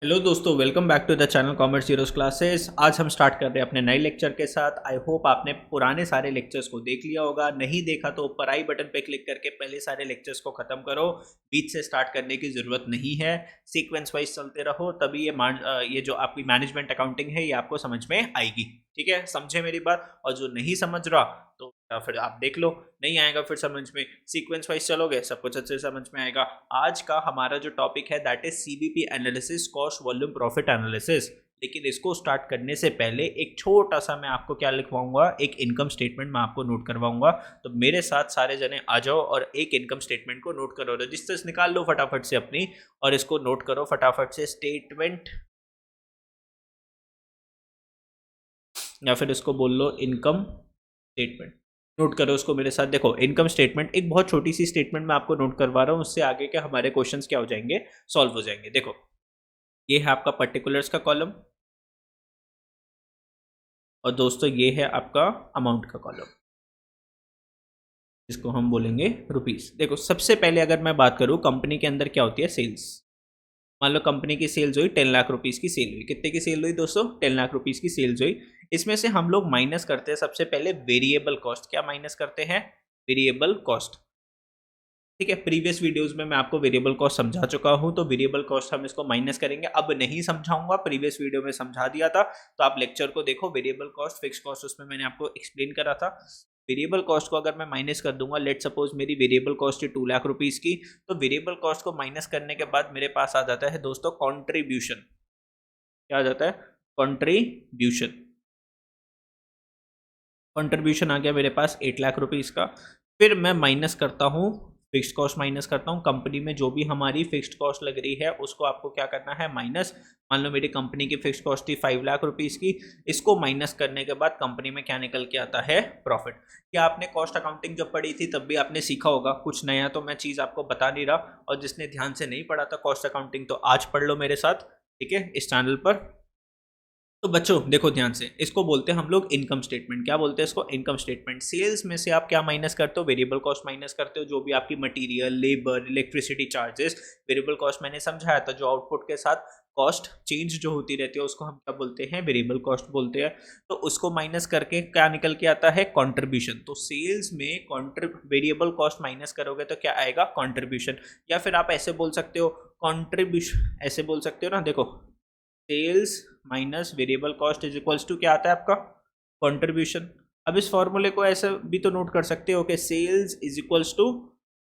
Hello दोस्तों, welcome back to the channel Commerce Heroes Classes. आज हम स्टार्ट कर रहे हैं अपने नए लेक्चर के साथ। आई होप आपने पुराने सारे लेक्चर्स को देख लिया होगा। नहीं देखा तो ऊपर आई बटन पे क्लिक करके पहले सारे लेक्चर्स को खत्म करो। बीच से स्टार्ट करने की ज़रूरत नहीं है, सीक्वेंस वाइज चलते रहो, तभी ये जो आपकी मैनेजमेंट अकाउंटिंग है ये आपको समझ में आएगी। ठीक है, समझे मेरी बात। और जो नहीं समझ रहा तो फिर आप देख लो, नहीं आएगा फिर समझ में। सीक्वेंस वाइज चलोगे सब कुछ अच्छे से समझ में आएगा। आज का हमारा जो टॉपिक है that is CVP analysis, cost volume profit analysis. लेकिन इसको स्टार्ट करने से पहले एक छोटा सा मैं आपको क्या लिखवाऊंगा, एक इनकम स्टेटमेंट मैं आपको नोट करवाऊंगा। तो मेरे साथ सारे जने आ जाओ और एक इनकम स्टेटमेंट को नोट करो। रजिस्टर्स निकाल लो फटाफट से अपनी और इसको नोट करो फटाफट से। स्टेटमेंट या फिर इसको बोल लो इनकम स्टेटमेंट। नोट करो उसको मेरे साथ। देखो, इनकम स्टेटमेंट एक बहुत छोटी सी स्टेटमेंट मैं आपको नोट करवा रहा हूँ, उससे आगे के हमारे क्वेश्चंस क्या हो जाएंगे, सॉल्व हो जाएंगे। देखो, ये है आपका पर्टिकुलर्स का कॉलम और दोस्तों ये है आपका अमाउंट का कॉलम, जिसको हम बोलेंगे रुपीस। देखो, सबसे पहले अगर मैं बात करूँ कंपनी के अंदर क्या होती है, सेल्स। मान लो कंपनी की सेल्स हुई 10 लाख रुपीस की सेल हुई। कितने की सेल हुई दोस्तों? 10 लाख रुपीस की सेल्स हुई। इसमें से हम लोग माइनस करते हैं सबसे पहले वेरिएबल कॉस्ट। क्या माइनस करते हैं? Variable cost. ठीक है, प्रीवियस वीडियोस में मैं आपको वेरिएबल कॉस्ट समझा चुका हूं, तो वेरिएबल कॉस्ट हम इसको माइनस करेंगे। अब नहीं समझाऊंगा, प्रीवियस वीडियो में समझा दिया था, तो आप लेक्चर को देखो। वेरिएबल कॉस्ट, फिक्स कॉस्ट उसमें मैंने आपको एक्सप्लेन करा था। वेरिएबल कॉस्ट को अगर मैं माइनस कर दूंगा, लेट सपोज मेरी वेरिएबल कॉस्ट है 2 लाख रुपीस की, तो वेरिएबल कॉस्ट को माइनस करने के बाद मेरे पास आ जाता है दोस्तों कॉन्ट्रीब्यूशन। क्या आ जाता है? कॉन्ट्रीब्यूशन। कंट्रीब्यूशन आ गया मेरे पास 8 लाख रुपीस का। फिर मैं माइनस करता हूँ, फिक्स्ड कॉस्ट माइनस करता हूँ। कंपनी में जो भी हमारी फिक्स्ड कॉस्ट लग रही है उसको आपको क्या करना है, माइनस। मान लो मेरी कंपनी की फिक्स्ड कॉस्ट थी 5 लाख रुपीस की, इसको माइनस करने के बाद कंपनी में क्या निकल के आता है, प्रॉफिट। क्या आपने कॉस्ट अकाउंटिंग जब पढ़ी थी तब भी आपने सीखा होगा कुछ नया, तो मैं चीज़ आपको बता नहीं रहा। और जिसने ध्यान से नहीं पढ़ा था कॉस्ट अकाउंटिंग, तो आज पढ़ लो मेरे साथ, ठीक है, इस चैनल पर। तो बच्चों देखो ध्यान से, इसको बोलते हैं हम लोग इनकम स्टेटमेंट। क्या बोलते हैं इसको? Income statement. सेल्स में से आप क्या माइनस करते हो? वेरिएबल कॉस्ट माइनस करते हो, जो भी आपकी material, labour, electricity charges. Variable cost मैंने समझाया था, जो आउटपुट के साथ कॉस्ट चेंज जो होती रहती है उसको हम क्या बोलते हैं, वेरिएबल कॉस्ट बोलते हैं। तो उसको माइनस करके क्या निकल के आता है, कॉन्ट्रीब्यूशन। तो सेल्स में वेरिएबल कॉस्ट माइनस करोगे तो क्या आएगा, कॉन्ट्रीब्यूशन। या फिर आप ऐसे बोल सकते हो कॉन्ट्रीब्यूशन, ऐसे बोल सकते हो ना। देखो, sales minus variable cost is equals to क्या आता है आपका, कंट्रीब्यूशन। अब इस फॉर्मूले को ऐसे भी तो नोट कर सकते हो कि sales is equals to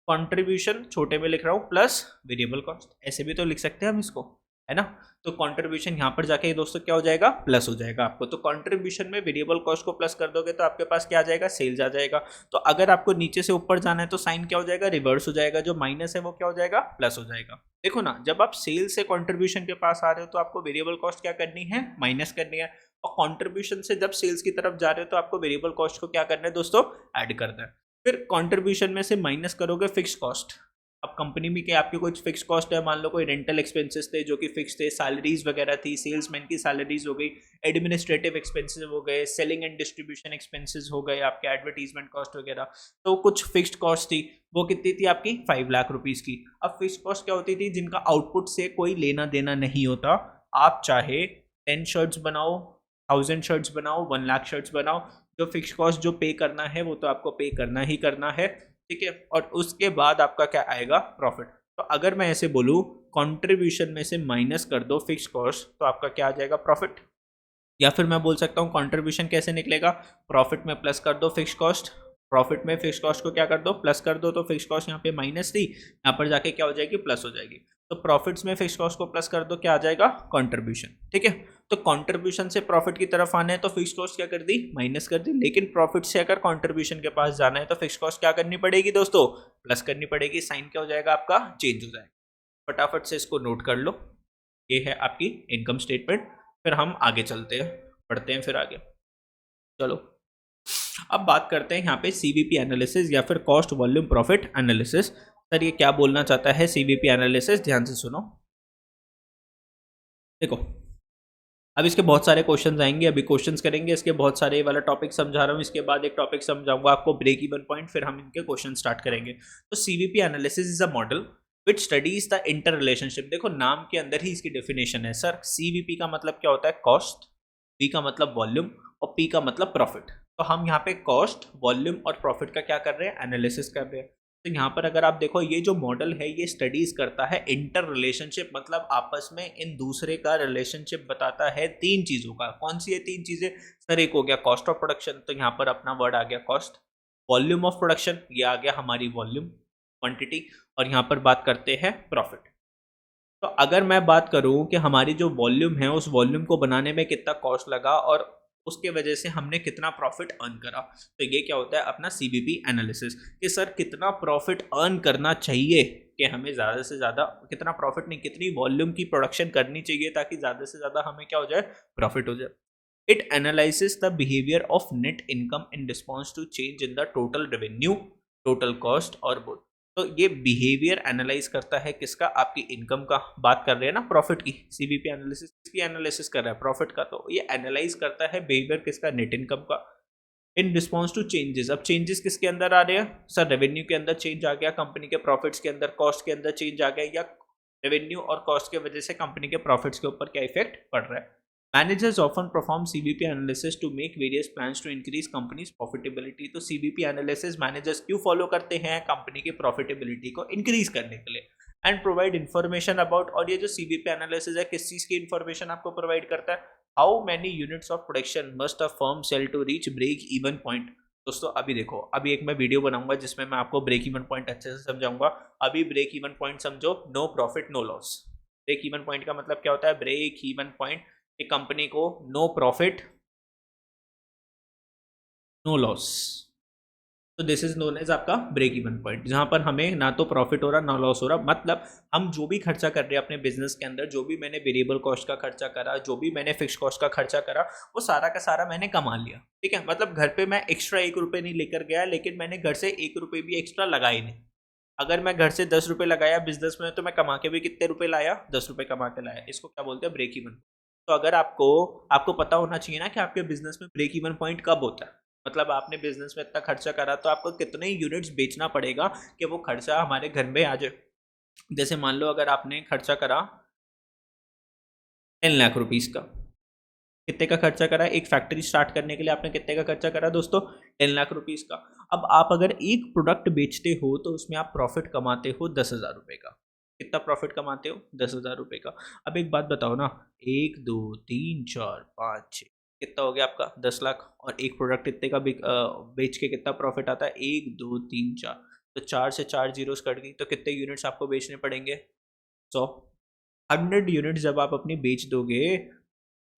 contribution, छोटे में लिख रहा हूँ, प्लस वेरिएबल कॉस्ट। ऐसे भी तो लिख सकते हैं हम इसको, है ना। तो कंट्रीब्यूशन यहाँ पर जाके दोस्तों क्या हो जाएगा, प्लस हो जाएगा आपको। तो कंट्रीब्यूशन में वेरिएबल कॉस्ट को प्लस कर दोगे तो आपके पास क्या आ जाएगा, सेल्स आ जाएगा। तो अगर आपको नीचे से ऊपर जाना है तो साइन क्या हो जाएगा, रिवर्स हो जाएगा। जो माइनस है वो क्या हो जाएगा, प्लस हो जाएगा। देखो ना, जब आप सेल्स से कंट्रीब्यूशन के पास आ रहे हो तो आपको वेरिएबल कॉस्ट क्या करनी है, माइनस करनी है। और कंट्रीब्यूशन से जब सेल्स की तरफ जा रहे हो तो आपको वेरिएबल कॉस्ट को क्या करना है दोस्तों, ऐड करना है। फिर कंट्रीब्यूशन में से माइनस करोगे फिक्स कॉस्ट। अब कंपनी में क्या आपकी कुछ फिक्स कॉस्ट है, मान लो कोई रेंटल एक्सपेंसेस थे जो कि फिक्स थे, सैलरीज वगैरह थी, सेल्समैन की सैलरीज हो गई, एडमिनिस्ट्रेटिव एक्सपेंसेस हो गए, सेलिंग एंड डिस्ट्रीब्यूशन एक्सपेंसेस हो गए, आपके एडवर्टीजमेंट कॉस्ट वगैरह। तो कुछ फिक्स्ड कॉस्ट थी, वो कितनी थी आपकी, 5 लाख रुपीस की। अब फिक्स्ड कॉस्ट क्या होती थी, जिनका आउटपुट से कोई लेना देना नहीं होता। आप चाहे 10 शर्ट्स बनाओ, 1000 शर्ट्स बनाओ, 1 लाख शर्ट्स बनाओ, जो फिक्स कॉस्ट जो पे करना है वो तो आपको पे करना ही करना है। ठीक है, और उसके बाद आपका क्या आएगा, प्रॉफिट। तो अगर मैं ऐसे बोलूँ कंट्रीब्यूशन में से माइनस कर दो फिक्स कॉस्ट तो आपका क्या आ जाएगा, प्रॉफिट। या फिर मैं बोल सकता हूँ कंट्रीब्यूशन कैसे निकलेगा, प्रॉफिट में प्लस कर दो फिक्स कॉस्ट, प्रॉफिट में फिक्स कॉस्ट को क्या कर दो, प्लस कर दो। तो फिक्स कॉस्ट यहाँ पे माइनस थी, यहाँ पर जाके क्या हो जाएगी, प्लस हो जाएगी। तो प्रॉफिट्स में फिक्स कॉस्ट को प्लस कर दो, क्या आ जाएगा, कंट्रीब्यूशन। ठीक है, तो कंट्रीब्यूशन से प्रॉफिट की तरफ आना है तो फिक्स कॉस्ट क्या कर दी, माइनस कर दी। लेकिन प्रॉफिट से अगर कंट्रीब्यूशन के पास जाना है तो फिक्स कॉस्ट क्या करनी पड़ेगी दोस्तों, प्लस करनी पड़ेगी। साइन क्या हो जाएगा आपका, चेंज हो जाएगा। फटाफट से इसको नोट कर लो, ये है आपकी इनकम स्टेटमेंट। फिर हम आगे चलते हैं, पढ़ते हैं फिर आगे। चलो, अब बात करते हैं यहाँ पे सीवीपी एनालिसिस या फिर cost volume profit analysis. Sir ये क्या बोलना चाहता है सीवीपी एनालिसिस, ध्यान से सुनो। देखो, अब इसके बहुत सारे क्वेश्चंस आएंगे, अभी क्वेश्चंस करेंगे इसके बहुत सारे। वाला टॉपिक समझा रहा हूँ, इसके बाद एक टॉपिक समझाऊंगा आपको ब्रेक इवन पॉइंट, फिर हम इनके क्वेश्चन स्टार्ट करेंगे। तो CVP analysis is a model which studies the inter relationship. देखो नाम के अंदर ही इसकी डेफिनेशन है सर। सीवीपी का मतलब क्या होता है? कॉस्ट, वी का मतलब वॉल्यूम और पी का मतलब प्रॉफिट। तो हम यहाँ पे कॉस्ट, वॉल्यूम और प्रॉफिट का क्या कर रहे हैं? एनालिसिस कर रहे हैं। तो यहाँ पर अगर आप देखो ये जो मॉडल है ये स्टडीज करता है इंटर रिलेशनशिप, मतलब आपस में इन दूसरे का रिलेशनशिप बताता है तीन चीजों का। कौन सी है तीन चीजें सर? एक हो गया कॉस्ट ऑफ प्रोडक्शन, तो यहाँ पर अपना वर्ड आ गया कॉस्ट। वॉल्यूम ऑफ प्रोडक्शन, ये आ गया हमारी वॉल्यूम, क्वांटिटी। और यहाँ पर बात करते हैं प्रॉफिट। तो अगर मैं बात करूं कि हमारी जो वॉल्यूम है उस वॉल्यूम को बनाने में कितना कॉस्ट लगा और उसके वजह से हमने कितना प्रॉफिट अर्न करा, तो ये क्या होता है? अपना सीबीपी एनालिसिस कि सर कितना प्रॉफिट अर्न करना चाहिए, कि हमें ज़्यादा से ज़्यादा, कितना प्रॉफिट नहीं, कितनी वॉल्यूम की प्रोडक्शन करनी चाहिए ताकि ज़्यादा से ज़्यादा हमें क्या हो जाए? प्रॉफिट हो जाए। It analyses the behaviour of net income in response to change in the total revenue, total cost और बोथ। तो ये बिहेवियर एनालाइज करता है किसका? आपकी इनकम का। बात कर रहे हैं ना प्रॉफिट की, सीबीपी एनालिसिस किसकी एनालिसिस कर रहा है? प्रॉफिट का। तो ये एनालाइज करता है बिहेवियर किसका? नेट इनकम का, इन रिस्पॉन्स टू चेंजेस। अब चेंजेस किसके अंदर आ रहे हैं सर? रेवेन्यू के अंदर चेंज आ गया, कंपनी के प्रॉफिट्स के अंदर, कॉस्ट के अंदर चेंज आ गया, या रेवेन्यू और कॉस्ट के वजह से कंपनी के प्रॉफिट्स के ऊपर क्या इफेक्ट पड़ रहा है। Managers often perform CVP analysis to make various plans to increase company's profitability। तो CVP analysis managers क्यों फॉलो करते हैं? कंपनी की प्रॉफिटेबिलिटी को इंक्रीज करने के लिए। एंड प्रोवाइड इन्फॉर्मेशन अबाउट, और ये जो CVP एनालिसिस है किस चीज की इन्फॉर्मेशन आपको प्रोवाइड करता है? How many units of production must a firm sell to reach break even point. दोस्तों अभी देखो, अभी एक मैं वीडियो बनाऊंगा जिसमें मैं आपको ब्रेक इवन पॉइंट अच्छे से समझाऊंगा। अभी ब्रेक इवन पॉइंट समझो, no profit no loss. Break even point का मतलब क्या होता है? ब्रेक इवन पॉइंट, एक कंपनी को नो प्रॉफिट नो लॉस, तो दिस इज नोन एज आपका ब्रेक इवन पॉइंट, जहां पर हमें ना तो प्रॉफिट हो रहा ना लॉस हो रहा। मतलब हम जो भी खर्चा कर रहे हैं अपने बिजनेस के अंदर, जो भी मैंने वेरिएबल कॉस्ट का खर्चा करा, जो भी मैंने फिक्स कॉस्ट का खर्चा करा, वो सारा का सारा मैंने कमा लिया। ठीक है, मतलब घर पे मैं एक्स्ट्रा 1 रुपये नहीं लेकर गया, लेकिन मैंने घर से 1 रुपये भी एक्स्ट्रा लगाए नहीं। अगर मैं घर से 10 रुपये लगाया बिजनेस में, तो मैं कमा के भी कितने रुपए लाया? 10 रुपये कमा के लाया। इसको क्या बोलते हैं? Break even. तो अगर आपको आपको पता होना चाहिए ना कि आपके बिजनेस में ब्रेक इवन पॉइंट कब होता है। मतलब आपने बिजनेस में इतना खर्चा करा, तो आपको कितने यूनिट्स बेचना पड़ेगा कि वो खर्चा हमारे घर में आ जाए। जैसे मान लो अगर आपने खर्चा करा 10 लाख रुपीज़ का, कितने का खर्चा करा? एक फैक्ट्री स्टार्ट करने के लिए आपने कितने का खर्चा करा दोस्तों? 10 लाख रुपीज़ का। अब आप अगर एक प्रोडक्ट बेचते हो तो उसमें आप प्रॉफिट कमाते हो 10,000 रुपये का। कितना प्रॉफिट कमाते हो? 10,000 रुपये का। अब एक बात बताओ ना, 1 2 3 4 5 6, कितना हो गया आपका? 10 लाख। और एक प्रोडक्ट इतने का बेच के कितना प्रॉफिट आता है? 1 2 3 4, तो 4 से 4 जीरोस कट गई, तो कितने यूनिट्स आपको बेचने पड़ेंगे? 100। 100 यूनिट जब आप अपनी बेच दोगे,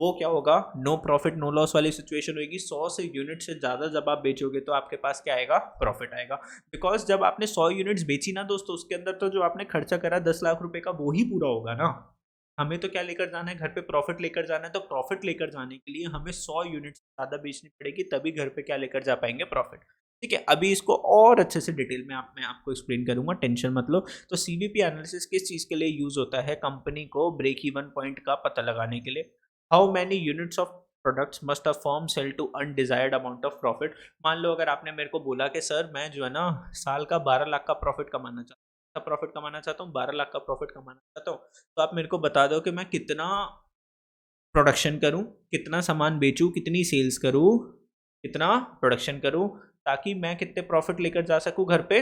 वो क्या होगा? नो प्रॉफिट नो लॉस वाली सिचुएशन होगी। 100 से यूनिट से ज़्यादा जब आप बेचोगे तो आपके पास क्या आएगा? प्रॉफिट आएगा। बिकॉज जब आपने 100 यूनिट्स बेची ना दोस्तों, उसके अंदर तो जो आपने खर्चा करा 10 लाख रुपए का, वो ही पूरा होगा ना। हमें तो क्या लेकर जाना है? घर पे प्रॉफिट लेकर जाना है। तो प्रॉफिट लेकर जाने के लिए हमें 100 यूनिट ज़्यादा बेचनी पड़ेगी, तभी घर पे क्या लेकर जा पाएंगे? प्रॉफिट। ठीक है, अभी इसको और अच्छे से डिटेल में मैं आपको एक्सप्लेन करूंगा, टेंशन मत लो। तो सीवीपी एनालिसिस किस चीज़ के लिए यूज होता है? कंपनी को ब्रेक इवन पॉइंट का पता लगाने के लिए। How many units of products must a firm sell to undesired amount of profit. मान लो अगर आपने मेरे को बोला कि सर मैं जो है ना साल का 12 लाख का प्रॉफिट कमाना चाहता हूँ, 12 लाख का प्रॉफिट कमाना चाहता हूँ, तो आप मेरे को बता दो कि मैं कितना प्रोडक्शन करूँ, कितना सामान बेचूँ, कितनी सेल्स करूँ, कितना प्रोडक्शन करूँ, ताकि मैं कितने प्रॉफिट लेकर जा सकूँ घर पे?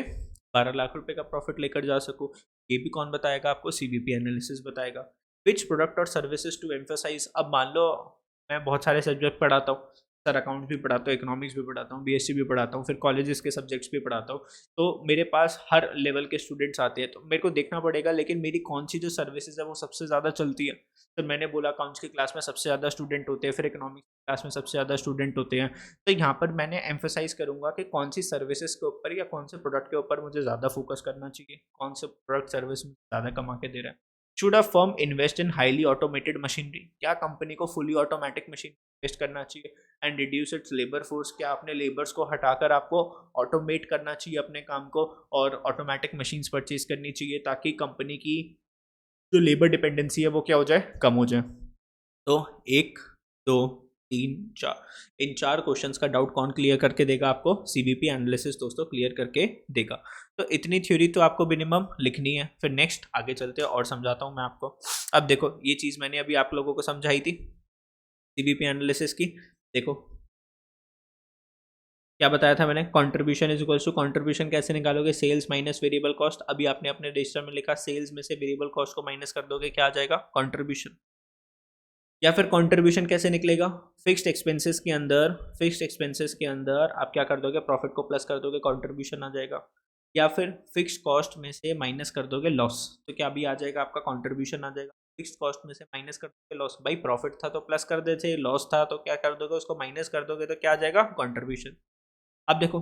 12 लाख रुपए का प्रॉफिट लेकर जा सकूँ। ये भी कौन बताएगा आपको? सीवीपी एनालिसिस बताएगा। विच प्रोडक्ट और सर्विसेज टू एम्फोसाइज। अब मान लो मैं बहुत सारे सब्जेक्ट पढ़ाता हूँ सर, अकाउंट्स भी पढ़ाता हूँ, इकोनॉमिक्स भी पढ़ाता हूँ, बीएससी भी पढ़ाता हूँ, फिर कॉलेजेस के सब्जेक्ट्स भी पढ़ाता हूँ। तो मेरे पास हर लेवल के स्टूडेंट्स आते हैं, तो मेरे को देखना पड़ेगा लेकिन मेरी कौन सी जो सर्विसेज है वो सबसे ज़्यादा चलती है। तो मैंने बोला अकाउंट्स की क्लास में सबसे ज़्यादा स्टूडेंट होते हैं, फिर इकोनॉमिक्स की क्लास में सबसे ज़्यादा स्टूडेंट होते हैं। तो यहाँ पर मैंने एम्फोसाइज करूँगा कि कौन सी सर्विसेज के ऊपर या कौन से प्रोडक्ट के ऊपर मुझे ज़्यादा फोकस करना चाहिए, कौन से प्रोडक्ट सर्विस ज़्यादा कमा के दे रहा है। Should a firm invest in highly automated machinery. क्या कंपनी को फुली ऑटोमेटिक मशीन इन्वेस्ट करना चाहिए? And reduce it's labour force. क्या अपने लेबर्स को हटाकर आपको ऑटोमेट करना चाहिए अपने काम को, और ऑटोमेटिक मशीन्स परचेज करनी चाहिए, ताकि कंपनी की जो लेबर डिपेंडेंसी है वो क्या हो जाए? कम हो जाए। तो 1 2 3 4, इन 4 क्वेश्चंस का डाउट कौन क्लियर करके देगा आपको? सीवीपी एनालिसिस दोस्तों क्लियर करके देगा। तो इतनी थ्योरी तो आपको मिनिमम लिखनी है। फिर नेक्स्ट आगे चलते हैं और समझाता हूँ मैं आपको। अब देखो ये चीज़ मैंने अभी आप लोगों को समझाई थी सीवीपी एनालिसिस की। देखो क्या बताया था मैंने, contribution is equals to, contribution कैसे निकालोगे, सेल्स माइनस वेरिएबल कॉस्ट। अभी आपने अपने रजिस्टर में लिखा सेल्स में से वेरिएबल कॉस्ट को माइनस कर दोगे, क्या आ जाएगा, कंट्रीब्यूशन। या फिर कंट्रीब्यूशन कैसे निकलेगा, फिक्स्ड एक्सपेंसेस के अंदर, फिक्स्ड एक्सपेंसेस के अंदर आप क्या कर दोगे, प्रॉफिट को प्लस कर दोगे, कंट्रीब्यूशन आ जाएगा। या फिर फिक्स्ड कॉस्ट में से माइनस कर दोगे लॉस, तो क्या अभी आ जाएगा आपका कंट्रीब्यूशन आ जाएगा। फिक्स्ड कॉस्ट में से माइनस कर दोगे लॉस, भाई प्रॉफिट था तो प्लस कर देते, लॉस था तो क्या कर दोगे, उसको माइनस कर दोगे, तो क्या आ जाएगा, कंट्रीब्यूशन। अब देखो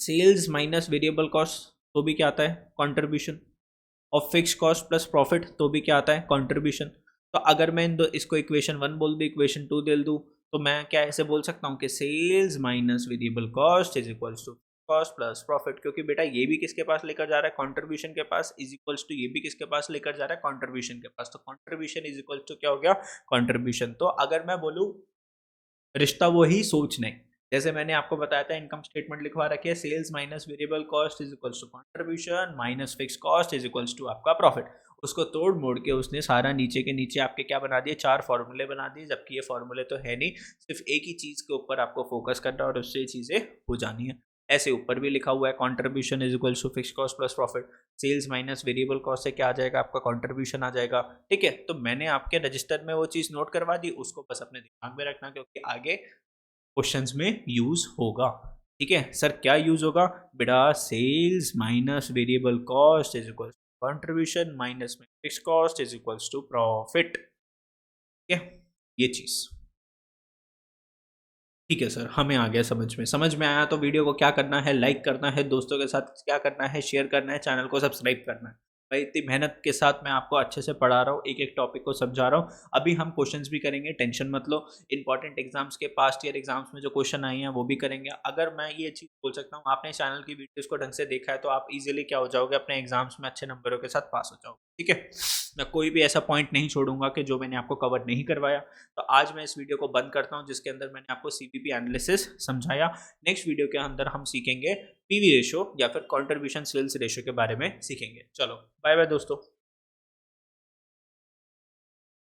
सेल्स माइनस वेरिएबल कॉस्ट तो भी क्या आता है, कंट्रीब्यूशन। और फिक्स कॉस्ट प्लस प्रॉफिट तो भी क्या आता है, कंट्रीब्यूशन। तो अगर मैं इन दो इसको इक्वेशन 1 बोल दूँ, इक्वेशन 2 दे दूँ, तो मैं क्या ऐसे बोल सकता हूँ कि sales minus variable cost is equals to cost plus profit. क्योंकि बेटा ये भी किसके पास लेकर जा रहा है, कंट्रीब्यूशन के पास, इज इक्वल्स टू ये भी किसके पास लेकर जा रहा है, कंट्रीब्यूशन के पास। तो कंट्रीब्यूशन इज इक्वल्स टू क्या हो गया, कंट्रीब्यूशन। तो अगर मैं बोलूँ रिश्ता वही, सोच नहीं। जैसे मैंने आपको बताया था इनकम स्टेटमेंट लिखवा रखी है, sales minus variable cost is equals to contribution minus fix cost is equals to आपका प्रॉफिट। उसको तोड़ मोड़ के उसने सारा नीचे के नीचे आपके क्या बना दिए, 4 फॉर्मूले बना दिए। जबकि ये फॉर्मूले तो है नहीं, सिर्फ एक ही चीज़ के ऊपर आपको फोकस करना है और उससे चीज़ें हो जानी है। ऐसे ऊपर भी लिखा हुआ है contribution is equals to fix cost plus profit, sales minus variable cost से क्या आ जाएगा, आपका कंट्रीब्यूशन आ जाएगा। ठीक है, तो मैंने आपके रजिस्टर में वो चीज़ नोट करवा दी, उसको बस अपने दिमाग में रखना, क्योंकि आगे क्वेश्चंस में यूज होगा। ठीक है सर, क्या यूज होगा बेटा, sales minus variable cost is equal to contribution minus fixed cost is equals to profit. ठीक है, ये चीज ठीक है सर, हमें आ गया समझ में आया। तो वीडियो को क्या करना है, लाइक करना है, दोस्तों के साथ क्या करना है, शेयर करना है, चैनल को सब्सक्राइब करना है। भाई इतनी मेहनत के साथ मैं आपको अच्छे से पढ़ा रहा हूँ, एक एक टॉपिक को समझा रहा हूँ। अभी हम क्वेश्चंस भी करेंगे, टेंशन मत लो। इंपॉर्टेंट एग्जाम्स के, पास्ट ईयर एग्जाम्स में जो क्वेश्चन आए हैं वो भी करेंगे। अगर मैं ये चीज़ बोल सकता हूँ, आपने चैनल की वीडियोज़ को ढंग से देखा है तो आप इजीली क्या हो जाओगे, अपने एग्जाम्स में अच्छे नंबरों के साथ पास हो जाओगे। ठीक है, मैं कोई भी ऐसा पॉइंट नहीं छोड़ूंगा कि जो मैंने आपको कवर नहीं करवाया। तो आज मैं इस वीडियो को बंद करता हूँ, जिसके अंदर मैंने आपको सीपीपी एनालिसिस समझाया। नेक्स्ट वीडियो के अंदर हम सीखेंगे पीवी रेशो या फिर कंट्रीब्यूशन सेल्स रेशो के बारे में सीखेंगे। चलो बाय बाय दोस्तों।